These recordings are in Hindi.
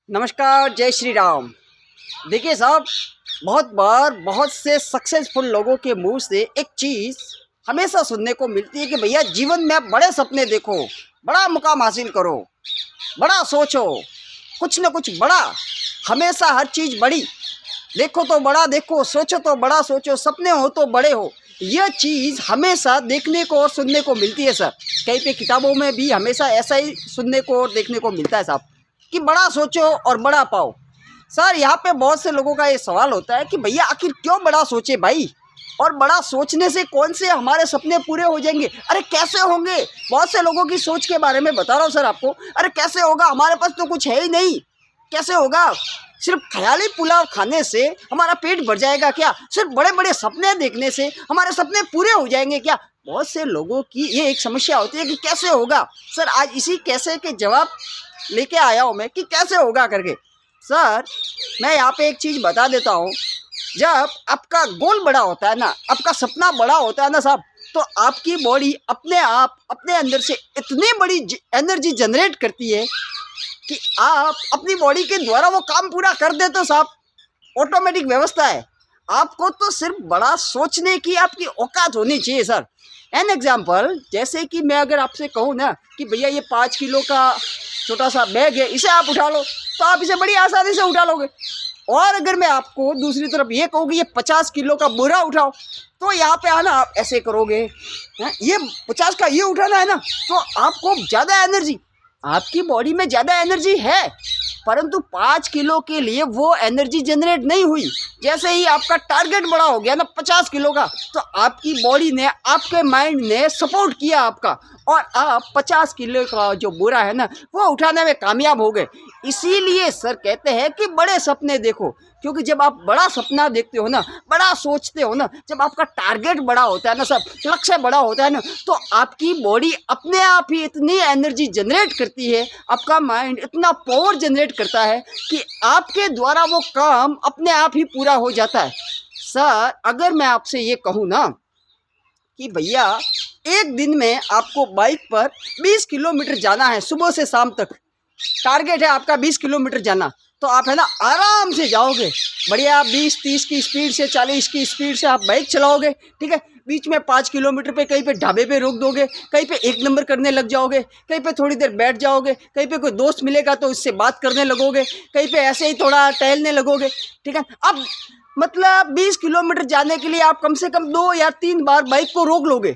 नमस्कार, जय श्री राम। देखिए साहब, बहुत बार बहुत से सक्सेसफुल लोगों के मुंह से एक चीज़ हमेशा सुनने को मिलती है कि भैया जीवन में बड़े सपने देखो, बड़ा मुकाम हासिल करो, बड़ा सोचो, कुछ न कुछ बड़ा। हमेशा हर चीज़ बड़ी देखो तो बड़ा देखो, सोचो तो बड़ा सोचो, सपने हो तो बड़े हो। यह चीज़ हमेशा देखने को और सुनने को मिलती है सर। कहीं पे किताबों में भी हमेशा ऐसा ही सुनने को और देखने को मिलता है साहब कि बड़ा सोचो और बड़ा पाओ। सर यहाँ पे बहुत से लोगों का ये सवाल होता है कि भैया आखिर क्यों बड़ा सोचे भाई, और बड़ा सोचने से कौन से हमारे सपने पूरे हो जाएंगे? अरे कैसे होंगे? बहुत से लोगों की सोच के बारे में बता रहा हूँ सर आपको। अरे कैसे होगा, हमारे पास तो कुछ है ही नहीं, कैसे होगा? सिर्फ ख्याली पुलाव खाने से हमारा पेट भर जाएगा क्या? सिर्फ बड़े बड़े सपने देखने से हमारे सपने पूरे हो जाएंगे क्या? बहुत से लोगों की ये एक समस्या होती है कि कैसे होगा। सर आज इसी कैसे के जवाब लेके आया हूँ मैं कि कैसे होगा करके। सर मैं यहाँ पे एक चीज़ बता देता हूँ, जब आपका गोल बड़ा होता है ना, आपका सपना बड़ा होता है ना साहब, तो आपकी बॉडी अपने आप अपने अंदर से इतनी बड़ी एनर्जी जनरेट करती है कि आप अपनी बॉडी के द्वारा वो काम पूरा कर देते हो साहब। ऑटोमेटिक व्यवस्था है। आपको तो सिर्फ बड़ा सोचने की आपकी औकात होनी चाहिए सर। एन एग्जाम्पल, जैसे कि मैं अगर आपसे कहूँ ना कि भैया ये 5 किलो का छोटा सा बैग है, इसे आप उठा लो, तो आप इसे बड़ी आसानी से उठा लोगे। और अगर मैं आपको दूसरी तरफ ये कहूँ कि ये 50 किलो का बोरा उठाओ, तो यहाँ पे आना आप ऐसे करोगे। ये 50 का ये उठाना है ना, तो आपको ज़्यादा एनर्जी, आपकी बॉडी में ज़्यादा एनर्जी है, परंतु 5 किलो के लिए वो एनर्जी जनरेट नहीं हुई। जैसे ही आपका टारगेट बड़ा हो गया ना 50 किलो का, तो आपकी बॉडी ने, आपके माइंड ने सपोर्ट किया आपका, और आप 50 किलो का जो बोरा है ना वो उठाने में कामयाब हो गए। इसीलिए सर कहते हैं कि बड़े सपने देखो, क्योंकि जब आप बड़ा सपना देखते हो ना, बड़ा सोचते हो ना, जब आपका टारगेट बड़ा होता है ना सर, लक्ष्य बड़ा होता है ना, तो आपकी बॉडी अपने आप ही इतनी एनर्जी जनरेट करती है, आपका माइंड इतना पावर जनरेट करता है कि आपके द्वारा वो काम अपने आप ही पूरा हो जाता है। सर अगर मैं आपसे ये कहूँ ना कि भैया एक दिन में आपको बाइक पर 20 किलोमीटर जाना है, सुबह से शाम तक टारगेट है आपका 20 किलोमीटर जाना, तो आप है ना आराम से जाओगे, बढ़िया 20-30 की स्पीड से, 40 की स्पीड से आप बाइक चलाओगे, ठीक है। बीच में 5 किलोमीटर पे कहीं पे ढाबे पे रोक दोगे, कहीं पे 1 नंबर करने लग जाओगे, कहीं पे थोड़ी देर बैठ जाओगे, कहीं पे कोई दोस्त मिलेगा तो उससे बात करने लगोगे, कहीं पे ऐसे ही थोड़ा टहलने लगोगे, ठीक है। अब मतलब 20 किलोमीटर जाने के लिए आप कम से कम 2 या 3 बार बाइक को रोक लोगे,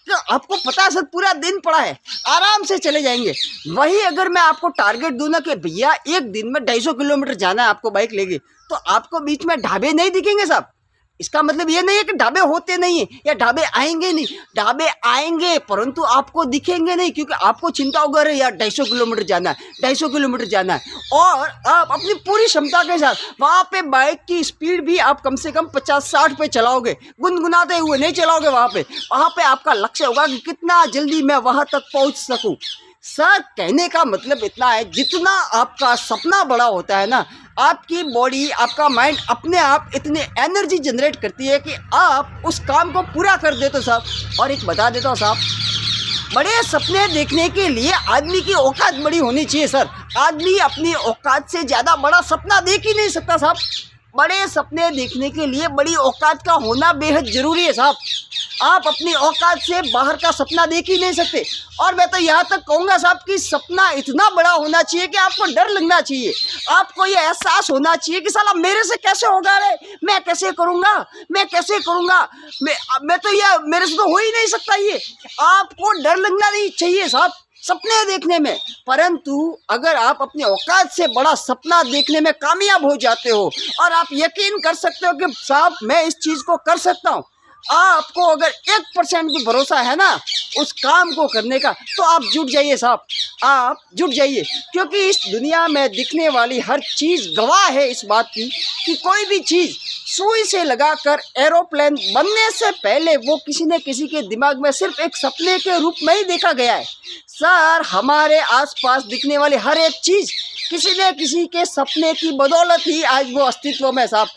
तो आपको पता है सर पूरा दिन पड़ा है, आराम से चले जाएंगे। वही अगर मैं आपको टारगेट दूं ना कि भैया एक दिन में 250 किलोमीटर जाना है आपको बाइक लेके, तो आपको बीच में ढाबे नहीं दिखेंगे साहब। इसका मतलब ये नहीं है कि ढाबे होते नहीं है या ढाबे आएंगे नहीं, ढाबे आएंगे परंतु आपको दिखेंगे नहीं, क्योंकि आपको चिंता होगा अरे यार 250 किलोमीटर जाना है, 250 किलोमीटर जाना है, और आप अपनी पूरी क्षमता के साथ वहाँ पे बाइक की स्पीड भी आप कम से कम 50-60 पे चलाओगे, गुनगुनाते हुए नहीं चलाओगे। वहाँ पे आपका लक्ष्य होगा कि कितना जल्दी मैं वहाँ तक पहुँच सकूँ। सर कहने का मतलब इतना है, जितना आपका सपना बड़ा होता है ना, आपकी बॉडी, आपका माइंड अपने आप इतनी एनर्जी जनरेट करती है कि आप उस काम को पूरा कर देते हो साहब। और एक बता देता हूँ साहब, बड़े सपने देखने के लिए आदमी की औकात बड़ी होनी चाहिए सर। आदमी अपनी औकात से ज़्यादा बड़ा सपना देख ही नहीं सकता साहब। बड़े सपने देखने के लिए बड़ी औकात का होना बेहद ज़रूरी है साहब। आप अपनी औकात से बाहर का सपना देख ही नहीं सकते। और मैं तो यहाँ तक कहूँगा साहब कि सपना इतना बड़ा होना चाहिए कि आपको डर लगना चाहिए, आपको ये एहसास होना चाहिए कि साला मेरे से कैसे होगा रे, मैं कैसे करूँगा, मैं कैसे करूँगा, मैं तो ये मेरे से तो हो ही नहीं सकता। ये आपको डर लगना नहीं चाहिए साहब सपने देखने में। परंतु अगर आप अपनी औकात से बड़ा सपना देखने में कामयाब हो जाते हो और आप यकीन कर सकते हो कि साहब मैं इस चीज़ को कर सकता हूँ, आपको अगर 1% भी भरोसा है ना उस काम को करने का, तो आप जुट जाइए साहब, आप जुट जाइए। क्योंकि इस दुनिया में दिखने वाली हर चीज़ गवाह है इस बात की कि कोई भी चीज़ सुई से लगाकर एरोप्लेन बनने से पहले वो किसी न किसी के दिमाग में सिर्फ एक सपने के रूप में ही देखा गया है। सर हमारे आसपास दिखने वाली हर एक चीज़ किसी न किसी के सपने की बदौलत ही आज वो अस्तित्व में साहब।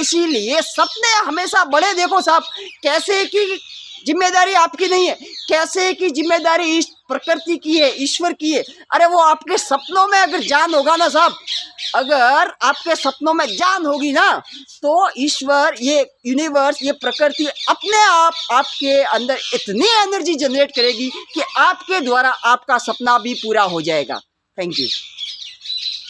इसीलिए सपने हमेशा बड़े देखो साहब। कैसे कि जिम्मेदारी आपकी नहीं है। कैसे की जिम्मेदारी इस प्रकृति की है, ईश्वर की है। अरे वो आपके सपनों में अगर जान होगा ना साहब, अगर आपके सपनों में जान होगी ना, तो ईश्वर, ये यूनिवर्स, ये प्रकृति अपने आप आपके अंदर इतनी एनर्जी जनरेट करेगी कि आपके द्वारा आपका सपना भी पूरा हो जाएगा। Thank you.